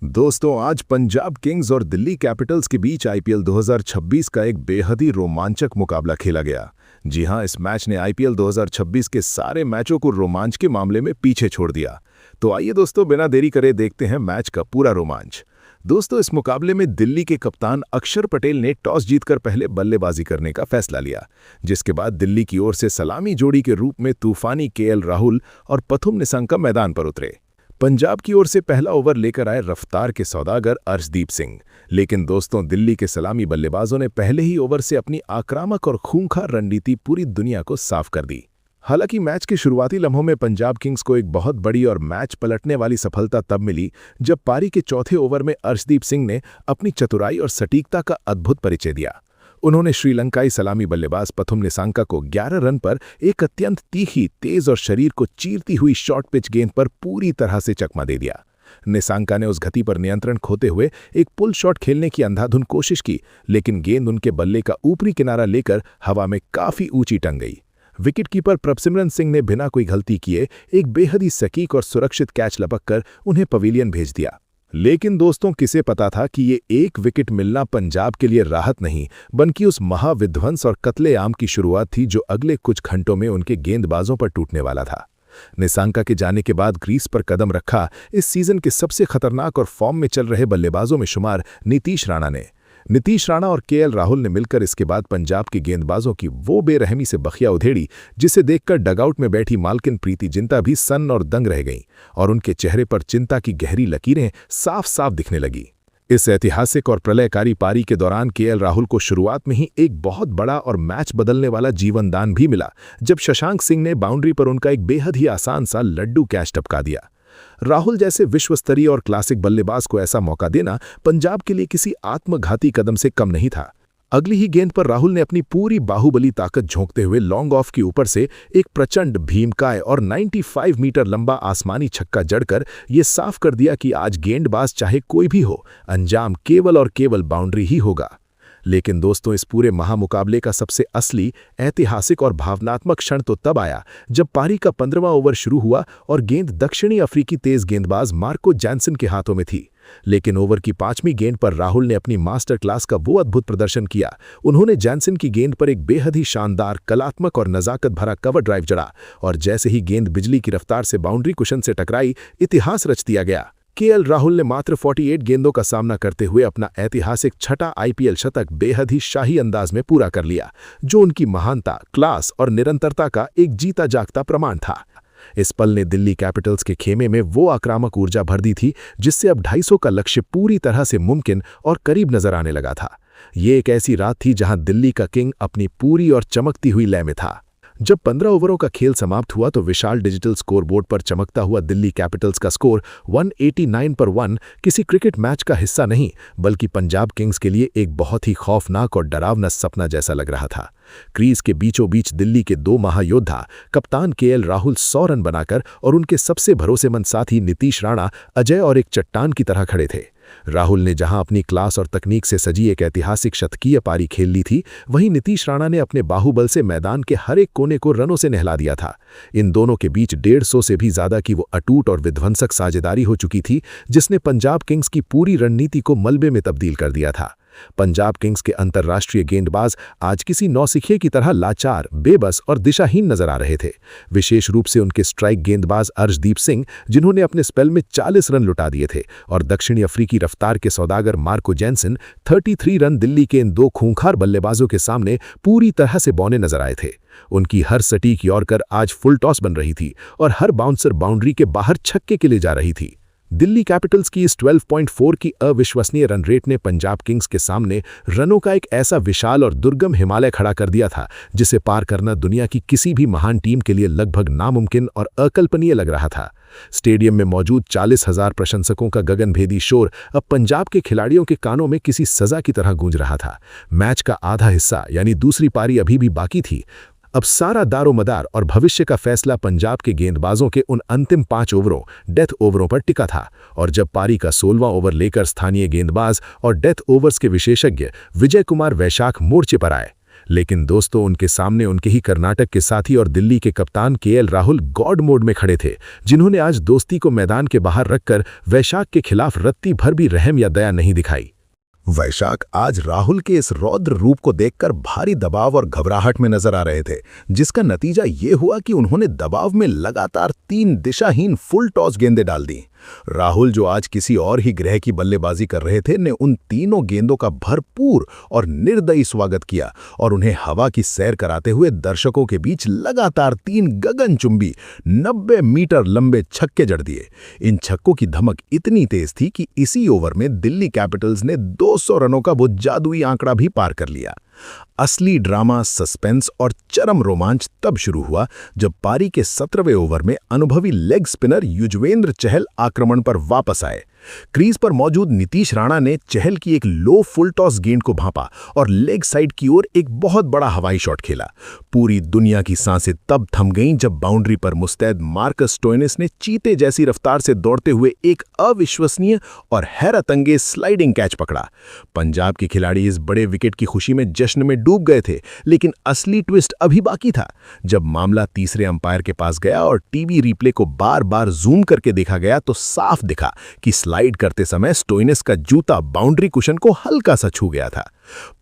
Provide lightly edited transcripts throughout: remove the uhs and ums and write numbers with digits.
दोस्तों, आज पंजाब किंग्स और दिल्ली कैपिटल्स के बीच आईपीएल 2026 का एक बेहद ही रोमांचक मुकाबला खेला गया। जी हां, इस मैच ने आईपीएल 2026 के सारे मैचों को रोमांच के मामले में पीछे छोड़ दिया। तो आइए दोस्तों, बिना देरी करे देखते हैं मैच का पूरा रोमांच। दोस्तों, इस मुकाबले में दिल्ली के कप्तान अक्षर पटेल ने टॉस जीतकर पहले बल्लेबाजी करने का फैसला लिया, जिसके बाद दिल्ली की ओर से सलामी जोड़ी के रूप में तूफानी केएल राहुल और पथुम निसंका मैदान पर उतरे। पंजाब की ओर से पहला ओवर लेकर आए रफ्तार के सौदागर अर्शदीप सिंह। लेकिन दोस्तों, दिल्ली के सलामी बल्लेबाजों ने पहले ही ओवर से अपनी आक्रामक और खूंखार रणनीति पूरी दुनिया को साफ कर दी। हालांकि मैच के शुरुआती लम्हों में पंजाब किंग्स को एक बहुत बड़ी और मैच पलटने वाली सफलता तब मिली जब पारी के चौथे ओवर में अर्शदीप सिंह ने अपनी चतुराई और सटीकता का अद्भुत परिचय दिया। उन्होंने श्रीलंकाई सलामी बल्लेबाज पथुम निसांका को 11 रन पर एक अत्यंत तीखी, तेज और शरीर को चीरती हुई शॉर्ट पिच गेंद पर पूरी तरह से चकमा दे दिया। निसांका ने उस गति पर नियंत्रण खोते हुए एक पुल शॉट खेलने की अंधाधुंध कोशिश की, लेकिन गेंद उनके बल्ले का ऊपरी किनारा लेकर हवा में काफी ऊंची टंग गई। विकेटकीपर प्रभसिमरन सिंह ने बिना कोई गलती किए एक बेहद ही सटीक और सुरक्षित कैच लपककर उन्हें पवेलियन भेज दिया। लेकिन दोस्तों, किसे पता था कि ये एक विकेट मिलना पंजाब के लिए राहत नहीं, बल्कि उस महाविध्वंस और कत्लेआम की शुरुआत थी जो अगले कुछ घंटों में उनके गेंदबाजों पर टूटने वाला था। निसांका के जाने के बाद क्रीज पर कदम रखा इस सीजन के सबसे खतरनाक और फॉर्म में चल रहे बल्लेबाजों में शुमार नीतीश राणा ने। नीतीश राणा और केएल राहुल ने मिलकर इसके बाद पंजाब के गेंदबाजों की वो बेरहमी से बखिया उधेड़ी, जिसे देखकर डगआउट में बैठी मालकिन प्रीति जिंटा भी सन्न और दंग रह गईं और उनके चेहरे पर चिंता की गहरी लकीरें साफ साफ दिखने लगी। इस ऐतिहासिक और प्रलयकारी पारी के दौरान केएल राहुल को शुरुआत में ही एक बहुत बड़ा और मैच बदलने वाला जीवनदान भी मिला, जब शशांक सिंह ने बाउंड्री पर उनका एक बेहद ही आसान सा लड्डू कैच टपका दिया। राहुल जैसे विश्वस्तरीय और क्लासिक बल्लेबाज को ऐसा मौका देना पंजाब के लिए किसी आत्मघाती कदम से कम नहीं था। अगली ही गेंद पर राहुल ने अपनी पूरी बाहुबली ताकत झोंकते हुए लॉन्ग ऑफ के ऊपर से एक प्रचंड भीमकाय और 95 मीटर लंबा आसमानी छक्का जड़कर यह साफ कर दिया कि आज गेंदबाज चाहे कोई भी हो, अंजाम केवल और केवल बाउंड्री ही होगा। लेकिन दोस्तों, इस पूरे महामुकाबले का सबसे असली, ऐतिहासिक और भावनात्मक क्षण तो तब आया जब पारी का 15वां ओवर शुरू हुआ और गेंद दक्षिणी अफ्रीकी तेज गेंदबाज मार्को जैनसन के हाथों में थी। लेकिन ओवर की 5वीं गेंद पर राहुल ने अपनी मास्टर क्लास का वो अद्भुत प्रदर्शन किया। उन्होंने जैनसन की गेंद पर एक बेहद ही शानदार, कलात्मक और नजाकत भरा कवर ड्राइव जड़ा और जैसे ही गेंद बिजली की रफ्तार से बाउंड्री कुशन से टकराई, इतिहास रच दिया गया। केएल राहुल ने मात्र 48 गेंदों का सामना करते हुए अपना ऐतिहासिक छठा आईपीएल शतक बेहद ही शाही अंदाज में पूरा कर लिया, जो उनकी महानता, क्लास और निरंतरता का एक जीता जागता प्रमाण था। इस पल ने दिल्ली कैपिटल्स के खेमे में वो आक्रामक ऊर्जा भर दी थी जिससे अब 250 का लक्ष्य पूरी तरह से मुमकिन और करीब नजर आने लगा था। ये एक ऐसी रात थी जहां दिल्ली का किंग अपनी पूरी और चमकती हुई लय में था। जब 15 ओवरों का खेल समाप्त हुआ तो विशाल डिजिटल स्कोरबोर्ड पर चमकता हुआ दिल्ली कैपिटल्स का स्कोर 189 पर 1 किसी क्रिकेट मैच का हिस्सा नहीं, बल्कि पंजाब किंग्स के लिए एक बहुत ही खौफनाक और डरावना सपना जैसा लग रहा था। क्रीज के बीचों बीच दिल्ली के दो महायोद्धा कप्तान केएल राहुल 100 रन बनाकर और उनके सबसे भरोसेमंद साथी नीतीश राणा अजय और एक चट्टान की तरह खड़े थे। राहुल ने जहां अपनी क्लास और तकनीक से सजी एक ऐतिहासिक शतकीय पारी खेल ली थी, वहीं नीतीश राणा ने अपने बाहुबल से मैदान के हर एक कोने को रनों से नहला दिया था। इन दोनों के बीच 150 से भी ज्यादा की वो अटूट और विध्वंसक साझेदारी हो चुकी थी, जिसने पंजाब किंग्स की पूरी रणनीति को मलबे में तब्दील कर दिया था। पंजाब किंग्स के अंतर्राष्ट्रीय गेंदबाज आज किसी नौसिखिए की तरह लाचार, बेबस और दिशाहीन नजर आ रहे थे। विशेष रूप से उनके स्ट्राइक गेंदबाज अर्शदीप सिंह, जिन्होंने अपने स्पेल में 40 रन लुटा दिए थे, और दक्षिणी अफ्रीकी रफ्तार के सौदागर मार्को जैनसन 33 रन दिल्ली के इन दो खूंखार बल्लेबाजों के सामने पूरी तरह से बौने नजर आए थे। उनकी हर सटीक यॉर्कर आज फुल टॉस बन रही थी और हर बाउंसर बाउंड्री के बाहर छक्के के लिए जा रही थी। दिल्ली कैपिटल्स की इस 12.4 की अविश्वसनीय रन रेट ने पंजाब किंग्स के सामने रनों का एक ऐसा विशाल और दुर्गम हिमालय खड़ा कर दिया था, जिसे पार करना दुनिया की किसी भी महान टीम के लिए लगभग नामुमकिन और अकल्पनीय लग रहा था। स्टेडियम में मौजूद 40,000 प्रशंसकों का गगनभेदी शोर अब पंजाब के खिलाड़ियों के कानों में किसी सजा की तरह गूंज रहा था। मैच का आधा हिस्सा यानी दूसरी पारी अभी भी बाकी थी। अब सारा दारोमदार और भविष्य का फैसला पंजाब के गेंदबाजों के उन अंतिम 5 ओवरों, डेथ ओवरों पर टिका था। और जब पारी का 16वां ओवर लेकर स्थानीय गेंदबाज और डेथ ओवर्स के विशेषज्ञ विजय कुमार वैशाख मोर्चे पर आए, लेकिन दोस्तों, उनके सामने उनके ही कर्नाटक के साथी और दिल्ली के कप्तान केएल राहुल गॉड मोड में खड़े थे, जिन्होंने आज दोस्ती को मैदान के बाहर रखकर वैशाख के खिलाफ रत्ती भर भी रहम या दया नहीं दिखाई। वैशाख आज राहुल के इस रौद्र रूप को देखकर भारी दबाव और घबराहट में नजर आ रहे थे, जिसका नतीजा ये हुआ कि उन्होंने दबाव में लगातार 3 दिशाहीन फुल टॉस गेंदें डाल दी। राहुल, जो आज किसी और ही ग्रह की बल्लेबाजी कर रहे थे, ने उन तीनों गेंदों का भरपूर और निर्दयी स्वागत किया और उन्हें हवा की सैर कराते हुए दर्शकों के बीच लगातार 3 गगनचुंबी 90 मीटर लंबे छक्के जड़ दिए। इन छक्कों की धमक इतनी तेज थी कि इसी ओवर में दिल्ली कैपिटल्स ने 200 रनों का वो जादुई आंकड़ा भी पार कर लिया। असली ड्रामा, सस्पेंस और चरम रोमांच तब शुरू हुआ जब पारी के 17वें ओवर में अनुभवी लेग स्पिनर युजवेंद्र चहल आक्रमण पर वापस आए। क्रीज पर मौजूद नीतीश राणा ने चहल की एक लो फुल टॉस गेंद को भांपा और लेग साइड की ओर एक बहुत बड़ा हवाई शॉट खेला। पूरी दुनिया की सांसें तब थम गईं जब बाउंड्री पर मुस्तैद मार्कस स्टोइनिस ने चीते जैसी रफ्तार से दौड़ते हुए एक अविश्वसनीय और हैरतअंगेज स्लाइडिंग कैच पकड़ा। पंजाब के खिलाड़ी इस बड़े विकेट की खुशी में जश्न में डूब गए थे, लेकिन असली ट्विस्ट अभी बाकी था। जब मामला तीसरे अंपायर के पास गया और टीवी रिप्ले को बार बार जूम करके देखा गया तो साफ दिखा कि स्लाइड करते समय स्टोइनिस का जूता बाउंड्री कुशन को हल्का सा छू गया था।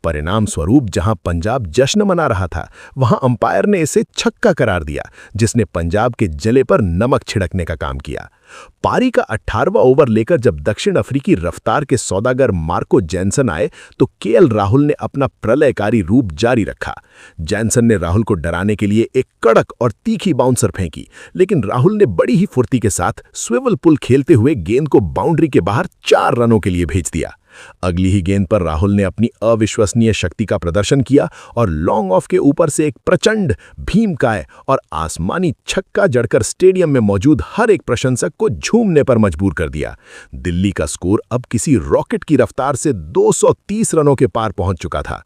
परिणाम स्वरूप जहां पंजाब जश्न मना रहा था, वहां अंपायर ने इसे छक्का करार दिया, जिसने पंजाब के जले पर नमक छिड़कने का काम किया। पारी का 18वां ओवर लेकर जब दक्षिण अफ्रीकी रफ्तार के सौदागर मार्को जैनसन आए तो केएल राहुल ने अपना प्रलयकारी रूप जारी रखा। जैनसन ने राहुल को डराने के लिए एक कड़क और तीखी बाउंसर फेंकी, लेकिन राहुल ने बड़ी ही फुर्ती के साथ स्विवल पुल खेलते हुए गेंद को बाउंड्री के बाहर 4 रनों के लिए भेज दिया। अगली ही गेंद पर राहुल ने अपनी अविश्वसनीय शक्ति का प्रदर्शन किया और लॉन्ग ऑफ के ऊपर से एक प्रचंड भीमकाय और आसमानी छक्का जड़कर स्टेडियम में मौजूद हर एक प्रशंसक को झूमने पर मजबूर कर दिया। दिल्ली का स्कोर अब किसी रॉकेट की रफ्तार से 230 रनों के पार पहुंच चुका था।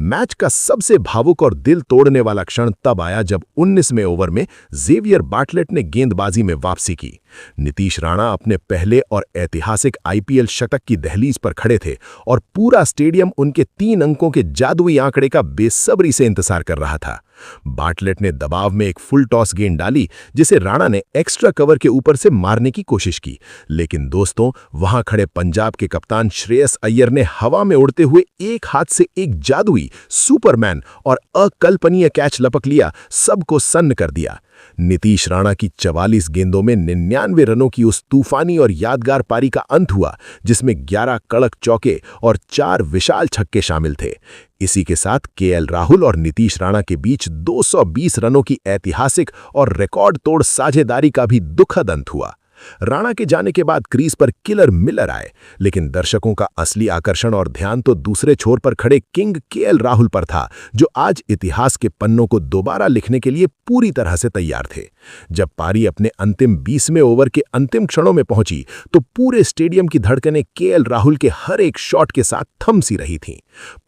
मैच का सबसे भावुक और दिल तोड़ने वाला क्षण तब आया जब 19वें ओवर में जेवियर बार्टलेट ने गेंदबाजी में वापसी की। नीतीश राणा अपने पहले और ऐतिहासिक आईपीएल शतक की दहलीज पर खड़े थे और पूरा स्टेडियम उनके 3 अंकों के जादुई आंकड़े का बेसब्री से इंतजार कर रहा था। बार्टलेट ने दबाव में एक फुल टॉस गेंद डाली, जिसे राणा ने एक्स्ट्रा कवर के ऊपर से मारने की कोशिश की, लेकिन दोस्तों, वहां खड़े पंजाब के कप्तान श्रेयस अय्यर ने हवा में उड़ते हुए एक हाथ से एक जादुई सुपरमैन और अकल्पनीय कैच लपक लिया, सबको सन्न कर दिया। नीतीश राणा की 44 गेंदों में 99 रनों की उस तूफानी और यादगार पारी का अंत हुआ, जिसमें 11 कड़क चौके और 4 विशाल छक्के शामिल थे। इसी के साथ केएल राहुल और नीतीश राणा के बीच 220 रनों की ऐतिहासिक और रिकॉर्ड तोड़ साझेदारी का भी दुखद अंत हुआ। राणा के जाने के बाद क्रीज पर किलर मिलर आए, लेकिन दर्शकों का असली आकर्षण और ध्यान तो दूसरे छोर पर खड़े किंग केएल राहुल पर था, जो आज इतिहास के पन्नों को दोबारा लिखने के लिए पूरी तरह से तैयार थे। जब पारी अपने अंतिम 20वें ओवर के अंतिम क्षणों में पहुंची तो पूरे स्टेडियम की धड़कनें केएल राहुल के हर एक शॉट के साथ थम सी रही थीं।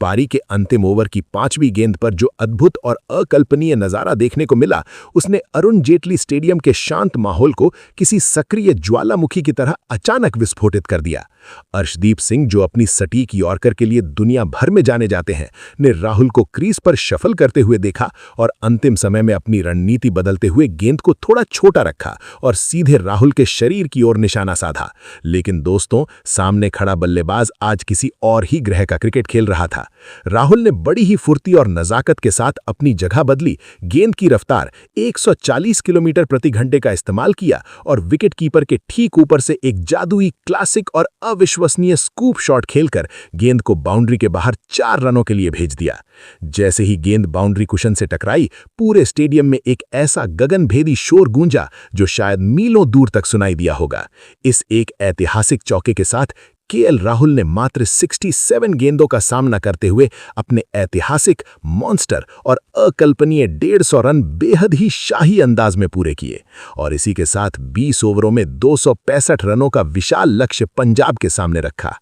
पारी के अंतिम ओवर की 5वीं गेंद पर जो अद्भुत और अकल्पनीय नजारा देखने को मिला, उसने अरुण जेटली स्टेडियम के शांत माहौल को किसी सक्रिय ज्वालामुखी की तरह अचानक विस्फोटित कर दिया। अर्शदीप सिंह, जो अपनी सटीक यॉर्कर के लिए दुनिया भर में जाने जाते हैं, ने राहुल को क्रीज पर शफल करते हुए देखा और अंतिम समय में अपनी रणनीति बदलते हुए गेंद को थोड़ा छोटा रखा और सीधे राहुल के शरीर की ओर निशाना साधा। लेकिन दोस्तों, सामने खड़ा बल्लेबाज आज किसी और ही ग्रह का क्रिकेट खेल रहा था। राहुल ने बड़ी ही फुर्ती और नजाकत के साथ अपनी जगह बदली, गेंद की रफ्तार 140 किलोमीटर प्रति घंटे का इस्तेमाल किया और विकेट कीपर के ठीक ऊपर से एक जादुई, क्लासिक और अविश्वसनीय स्कूप शॉट खेलकर गेंद को बाउंड्री के बाहर 4 रनों के लिए भेज दिया। जैसे ही गेंद बाउंड्री कुशन से टकराई, पूरे स्टेडियम में एक ऐसा गगनभेदी शोर गूंजा जो शायद मीलों दूर तक सुनाई दिया होगा। इस एक ऐतिहासिक चौके के साथ केएल राहुल ने मात्र 67 गेंदों का सामना करते हुए अपने ऐतिहासिक, मॉन्स्टर और अकल्पनीय 150 रन बेहद ही शाही अंदाज में पूरे किए और इसी के साथ 20 ओवरों में 265 रनों का विशाल लक्ष्य पंजाब के सामने रखा।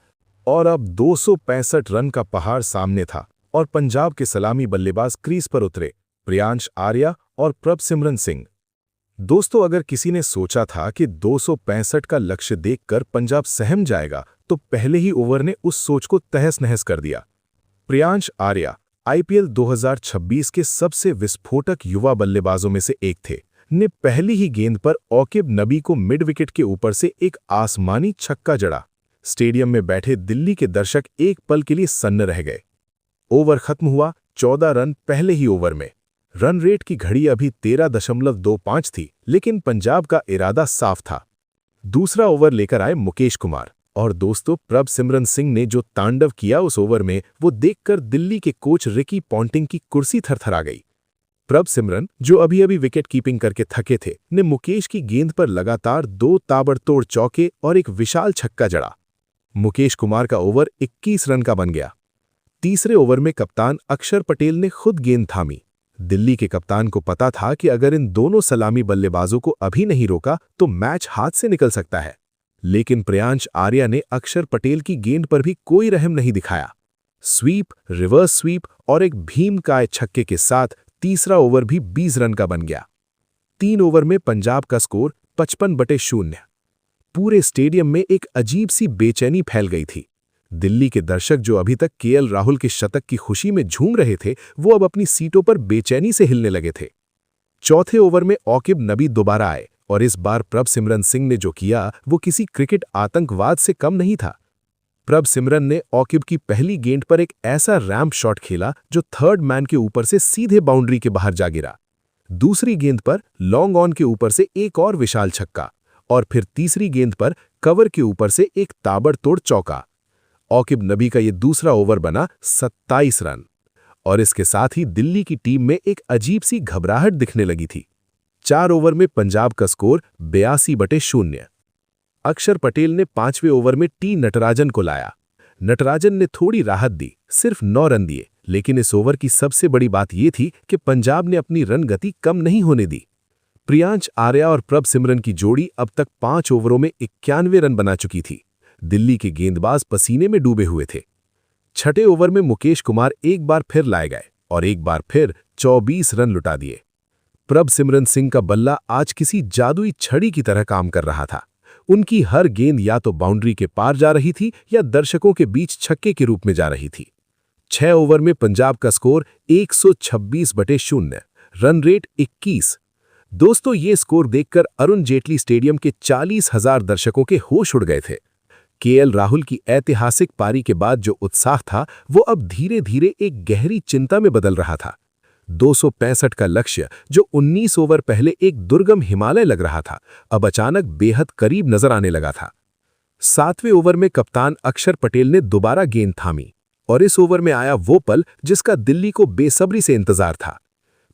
और अब 265 रन का पहाड़ सामने था और पंजाब के सलामी बल्लेबाज क्रीज पर उतरे, प्रियांश आर्या और प्रभसिमरन सिंह। दोस्तों, अगर किसी ने सोचा था कि 265 का लक्ष्य देखकर पंजाब सहम जाएगा, तो पहले ही ओवर ने उस सोच को तहस नहस कर दिया। प्रियांश आर्या आईपीएल 2026 के सबसे विस्फोटक युवा बल्लेबाजों में से एक थे, ने पहली ही गेंद पर औकिब नबी को मिड विकेट के ऊपर से एक आसमानी छक्का जड़ा। स्टेडियम में बैठे दिल्ली के दर्शक एक पल के लिए सन्न रह गए। ओवर खत्म हुआ, 14 रन पहले ही ओवर में। रन रेट की घड़ी अभी 13.25 थी, लेकिन पंजाब का इरादा साफ था। दूसरा ओवर लेकर आए मुकेश कुमार, और दोस्तों प्रभ सिमरन सिंह ने जो तांडव किया उस ओवर में, वो देखकर दिल्ली के कोच रिकी पॉन्टिंग की कुर्सी थरथरा गई। प्रभ सिमरन, जो अभी अभी विकेट कीपिंग करके थके थे, ने मुकेश की गेंद पर लगातार 2 ताबड़तोड़ चौके और एक विशाल छक्का जड़ा। मुकेश कुमार का ओवर 21 रन का बन गया। तीसरे ओवर में कप्तान अक्षर पटेल ने खुद गेंद थामी। दिल्ली के कप्तान को पता था कि अगर इन दोनों सलामी बल्लेबाजों को अभी नहीं रोका तो मैच हाथ से निकल सकता है, लेकिन प्रियांश आर्या ने अक्षर पटेल की गेंद पर भी कोई रहम नहीं दिखाया। स्वीप, रिवर्स स्वीप और एक भीमकाय छक्के के साथ तीसरा ओवर भी 20 रन का बन गया। 3 ओवर में पंजाब का स्कोर 55/0। पूरे स्टेडियम में एक अजीब सी बेचैनी फैल गई थी। दिल्ली के दर्शक, जो अभी तक केएल राहुल के शतक की खुशी में झूम रहे थे, वो अब अपनी सीटों पर बेचैनी से हिलने लगे थे। चौथे ओवर में औकिब नबी दोबारा आए, और इस बार प्रभ सिमरन सिंह ने जो किया वो किसी क्रिकेट आतंकवाद से कम नहीं था। प्रभ सिमरन ने औकिब की पहली गेंद पर एक ऐसा रैंप शॉट खेला जो थर्ड मैन के ऊपर से सीधे बाउंड्री के बाहर जा गिरा। दूसरी गेंद पर लॉन्ग ऑन के ऊपर से एक और विशाल छक्का, और फिर तीसरी गेंद पर कवर के ऊपर से एक ताबड़तोड़ चौका। औकिब नबी का ये दूसरा ओवर बना 27 रन, और इसके साथ ही दिल्ली की टीम में एक अजीब सी घबराहट दिखने लगी थी। 4 ओवर में पंजाब का स्कोर 82/0। अक्षर पटेल ने 5वें ओवर में टी नटराजन को लाया। नटराजन ने थोड़ी राहत दी, सिर्फ 9 रन दिए, लेकिन इस ओवर की सबसे बड़ी बात यह थी कि पंजाब ने अपनी रन गति कम नहीं होने दी। प्रियांश आर्या और प्रभ सिमरन की जोड़ी अब तक 5 ओवरों में 91 रन बना चुकी थी। दिल्ली के गेंदबाज पसीने में डूबे हुए थे। छठे ओवर में मुकेश कुमार एक बार फिर लाए गए और एक बार फिर 24 रन लुटा दिए। प्रभ सिमरन सिंह का बल्ला आज किसी जादुई छड़ी की तरह काम कर रहा था। उनकी हर गेंद या तो बाउंड्री के पार जा रही थी या दर्शकों के बीच छक्के के रूप में जा रही थी। 6 ओवर में पंजाब का स्कोर 126/0, रन रेट 21। दोस्तों, ये स्कोर देखकर अरुण जेटली स्टेडियम के 40,000 दर्शकों के होश उड़ गए थे। केएल राहुल की ऐतिहासिक पारी के बाद जो उत्साह था, वो अब धीरे धीरे एक गहरी चिंता में बदल रहा था। 265 का लक्ष्य, जो 19 ओवर पहले एक दुर्गम हिमालय लग रहा था, अब अचानक बेहद करीब नजर आने लगा था। 7वें ओवर में कप्तान अक्षर पटेल ने दोबारा गेंद थामी, और इस ओवर में आया वो पल जिसका दिल्ली को बेसब्री से इंतजार था।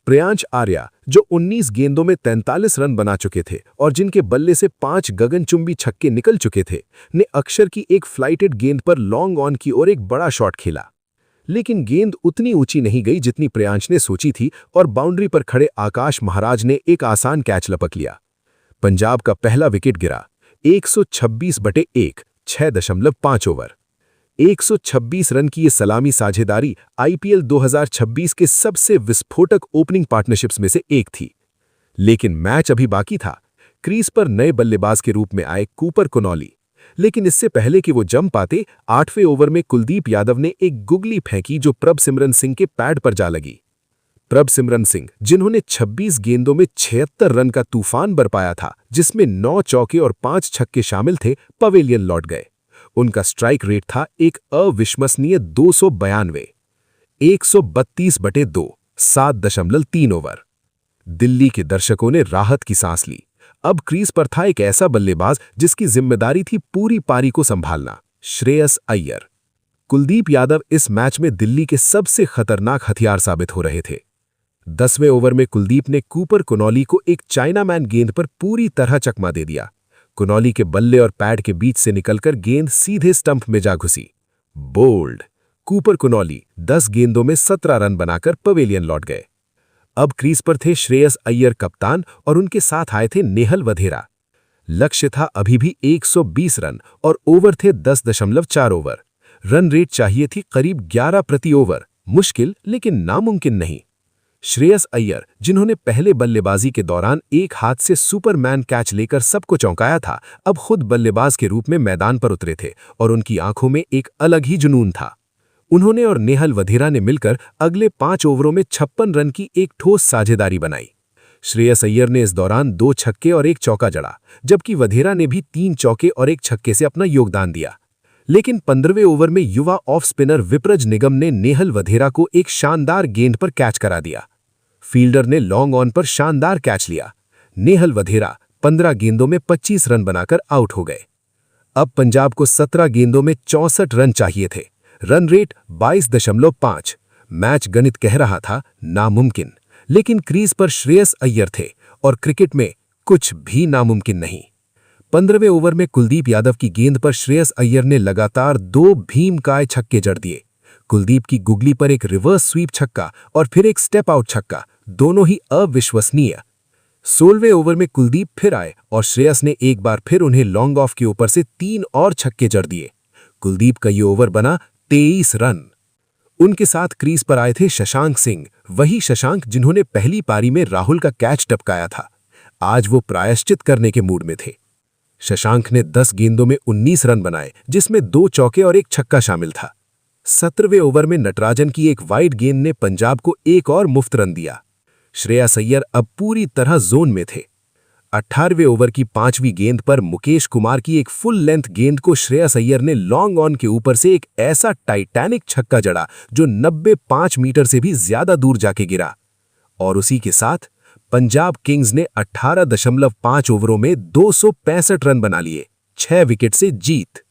प्रियांश आर्या, जो 19 गेंदों में 43 रन बना चुके थे और जिनके बल्ले से 5 गगनचुंबी छक्के निकल चुके थे, ने अक्षर की एक फ्लाइटेड गेंद पर लॉन्ग ऑन की ओर एक बड़ा शॉट खेला। लेकिन गेंद उतनी ऊंची नहीं गई जितनी प्रियांश ने सोची थी, और बाउंड्री पर खड़े आकाश महाराज ने एक आसान कैच लपक लिया। पंजाब का पहला विकेट गिरा। 126/1, 6.5 ओवर। 126 रन की ये सलामी साझेदारी आईपीएल 2026 के सबसे विस्फोटक ओपनिंग पार्टनरशिप्स में से एक थी। लेकिन मैच अभी बाकी था। क्रीज पर नए बल्लेबाज के रूप में आए कूपर कुनॉली, लेकिन इससे पहले कि वो जम पाते, 8वें ओवर में कुलदीप यादव ने एक गुगली फेंकी जो प्रभ सिमरन सिंह के पैड पर जा लगी। प्रभ सिमरन सिंह, जिन्होंने 26 गेंदों में 76 रन का तूफान बरपाया था, जिसमें 9 चौके और 5 छक्के शामिल थे, पवेलियन लौट गए। उनका स्ट्राइक रेट था एक अविश्वसनीय 292, 132/2, 7.3 ओवर। दिल्ली के दर्शकों ने राहत की सांस ली। अब क्रीज पर था एक ऐसा बल्लेबाज जिसकी जिम्मेदारी थी पूरी पारी को संभालना, श्रेयस अय्यर। कुलदीप यादव इस मैच में दिल्ली के सबसे खतरनाक हथियार साबित हो रहे थे। 10वें ओवर में कुलदीप ने कूपर कुनॉली को एक चाइनामैन गेंद पर पूरी तरह चकमा दे दिया। कुनॉली के बल्ले और पैड के बीच से निकलकर गेंद सीधे स्टंप में जा घुसी। बोल्ड। कूपर कुनॉली 10 गेंदों में 17 रन बनाकर पवेलियन लौट गए। अब क्रीज पर थे श्रेयस अय्यर कप्तान, और उनके साथ आए थे नेहल वधेरा। लक्ष्य था अभी भी 120 रन, और over the 10.4 over. Run rate चाहिए थी करीब 11 प्रति ओवर। मुश्किल लेकिन नामुमकिन नहीं। श्रेयस अय्यर, जिन्होंने पहले बल्लेबाजी के दौरान एक हाथ से सुपरमैन कैच लेकर सबको चौंकाया था, अब खुद बल्लेबाज के रूप में मैदान पर उतरे थे, और उनकी आंखों में एक अलग ही जुनून था। उन्होंने और नेहल वधेरा ने मिलकर अगले 5 ओवरों में 56 रन की एक ठोस साझेदारी बनाई। श्रेयस अय्यर ने इस दौरान 2 छक्के और 1 चौका जड़ा, जबकि वधेरा ने भी 3 चौके और 1 छक्के से अपना योगदान दिया। लेकिन 15वें ओवर में युवा ऑफ स्पिनर विप्रज निगम ने नेहल वधेरा को एक शानदार गेंद पर कैच करा दिया। फील्डर ने लॉन्ग ऑन पर शानदार कैच लिया। नेहल वधेरा 15 गेंदों में 25 रन बनाकर आउट हो गए। अब पंजाब को 17 गेंदों में 64 रन चाहिए थे। Run rate 22.5। मैच गणित कह रहा था नामुमकिन, लेकिन क्रीज पर श्रेयस अय्यर थे और क्रिकेट में कुछ भी नामुमकिन नहीं। 15वें ओवर में कुलदीप यादव की गेंद पर श्रेयस अय्यर ने लगातार 2 भीमकाय छक्के जड़ दिए। कुलदीप की गुगली पर एक रिवर्स स्वीप छक्का और फिर एक स्टेप आउट छक्का, दोनों ही अविश्वसनीय। 16वें ओवर में कुलदीप फिर आए और श्रेयस ने एक बार फिर उन्हें लॉन्ग ऑफ के ऊपर से 3 और छक्के जड़ दिए। कुलदीप का ये ओवर बना 23 रन। उनके साथ क्रीज पर आए थे शशांक सिंह, वही शशांक जिन्होंने पहली पारी में राहुल का कैच टपकाया था। आज वो प्रायश्चित करने के मूड में थे। शशांक ने 10 गेंदों में 19 रन बनाए, जिसमें 2 चौके और 1 छक्का शामिल था। 17वें ओवर में नटराजन की एक वाइड गेंद ने पंजाब को एक और मुफ्त रन दिया। श्रेयस अय्यर अब पूरी तरह जोन में थे। 18वें ओवर की 5वीं गेंद पर मुकेश कुमार की एक फुल लेंथ गेंद को श्रेयस अय्यर ने लॉन्ग ऑन के ऊपर से एक ऐसा टाइटैनिक छक्का जड़ा जो 95 मीटर से भी ज्यादा दूर जाके गिरा। और उसी के साथ पंजाब किंग्स ने 18.5 ओवरों में 265 रन बना लिए, 6 विकेट से जीत।